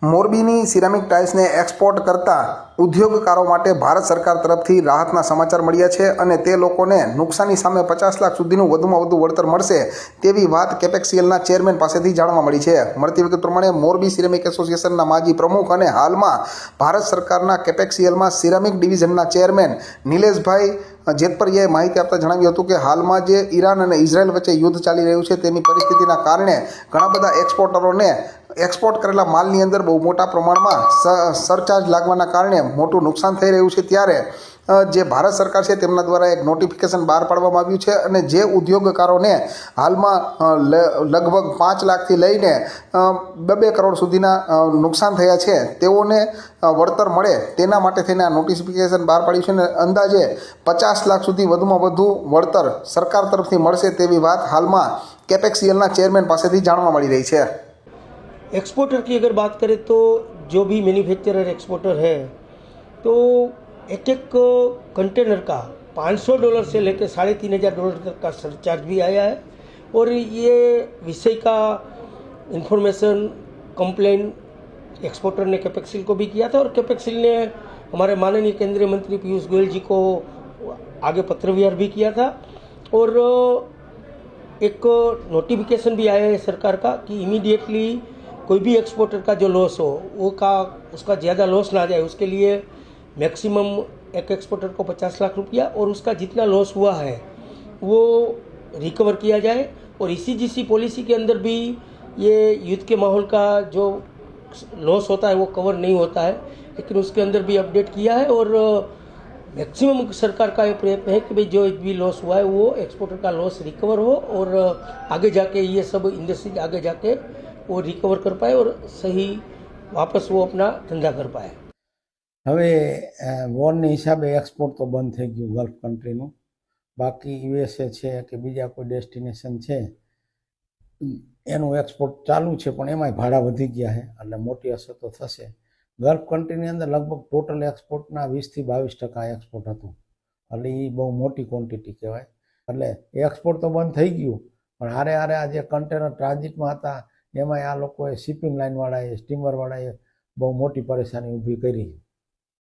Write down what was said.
મોરબીની ceramic ટાઇલ્સને export કરતા ઉદ્યોગકારો માટે ભારત સરકાર તરફથી રાહતના સમાચાર મળ્યા છે અને તે લોકોને નુકસાની સામે 50 લાખ સુધીનું વધુમાં વધુ વળતર મળશે તેવી વાત કેપેક્સીએલના ચેરમેન પાસેથી જાણવા મળી છે। મળતી વિગત પ્રમાણે મોરબી સિરામિક એસોસિએશનના માજી પ્રમુખ અને હાલમાં ભારત સરકારના કેપેક્સીએલમાં સિરામિક ડિવિઝનના ચેરમેન નિલેશભાઈ જેતપરિયાએ માહિતી આપતા જણાવ્યું હતું કે હાલમાં જે ઈરાન અને ઇઝરાયલ વચ્ચે યુદ્ધ ચાલી રહ્યું છે તેની પરિસ્થિતિના કારણે ઘણા બધા એક્સપોર્ટરોને એક્સપોર્ટ કરેલા માલની અંદર બહુ મોટા પ્રમાણમાં સરચાર્જ લાગવાના કારણે મોટું નુકસાન થઈ રહ્યું છે। ત્યારે જે ભારત સરકાર છે તેમના દ્વારા એક નોટિફિકેશન બહાર પાડવામાં આવ્યું છે અને જે ઉદ્યોગકારોને હાલમાં લગભગ 5 લાખથી લઈને 2 કરોડ સુધીના નુકસાન થયા છે તેઓને વળતર મળે તેના માટે થઈને આ નોટિફિકેશન બહાર પાડ્યું છે અને અંદાજે 50 લાખ સુધી વધુમાં વધુ વળતર સરકાર તરફથી મળશે તેવી વાત હાલમાં કેપેક્સીએલના ચેરમેન પાસેથી જાણવા મળી રહી છે। एक्सपोर्टर की अगर बात करें तो जो भी मैन्युफैक्चरर एक्सपोर्टर है तो एक कंटेनर का $500 से लेकर $3500 तक का सरचार्ज भी आया है और ये विषय का इन्फॉर्मेशन कंप्लेन एक्सपोर्टर ने कैपेक्सिल को भी किया था और कैपेक्सिल ने हमारे माननीय केंद्रीय मंत्री पीयूष गोयल जी को आगे पत्र व्यवहार भी किया था और एक नोटिफिकेशन भी आया है सरकार का कि इमीडिएटली कोई भी एक्सपोर्टर का जो लॉस हो वो उसका ज़्यादा लॉस ना जाए उसके लिए मैक्सिमम एक एक्सपोर्टर को 50 लाख रुपया और उसका जितना लॉस हुआ है वो रिकवर किया जाए और इसी जिसी पॉलिसी के अंदर भी ये युद्ध के माहौल का जो लॉस होता है वो कवर नहीं होता है लेकिन उसके अंदर भी अपडेट किया है और मैक्सिमम सरकार का ये प्रयत्न है कि भाई जो भी लॉस हुआ है वो एक्सपोर्टर का लॉस रिकवर हो और आगे जाके ये सब इंडस्ट्री आगे जाके वो रिकवर कर पाए और सही वापस वो अपना धंधा कर पाए। હવે વોરની હિસાબે એક્સપોર્ટ તો બંધ થઈ ગયું ગલ્ફ કન્ટ્રીનું। બાકી યુએસએ છે કે બીજા કોઈ ડેસ્ટિનેશન છે એનું એક્સપોર્ટ ચાલુ છે પણ એમાંય ભાડા વધી ગયા છે એટલે મોટી અસર તો થશે। ગલ્ફ કન્ટ્રીની અંદર લગભગ ટોટલ એક્સપોર્ટના 20 થી 22% એક્સપોર્ટ હતું એટલે એ બહુ મોટી ક્વોન્ટિટી કહેવાય। એટલે એક્સપોર્ટ તો બંધ થઈ ગયું પણ હારે હારે આ જે કન્ટેનર ટ્રાન્ઝિટમાં હતા એમાંય આ લોકોએ શિપિંગ લાઇનવાળાએ સ્ટીમરવાળાએ બહુ મોટી પરેશાની ઊભી કરી।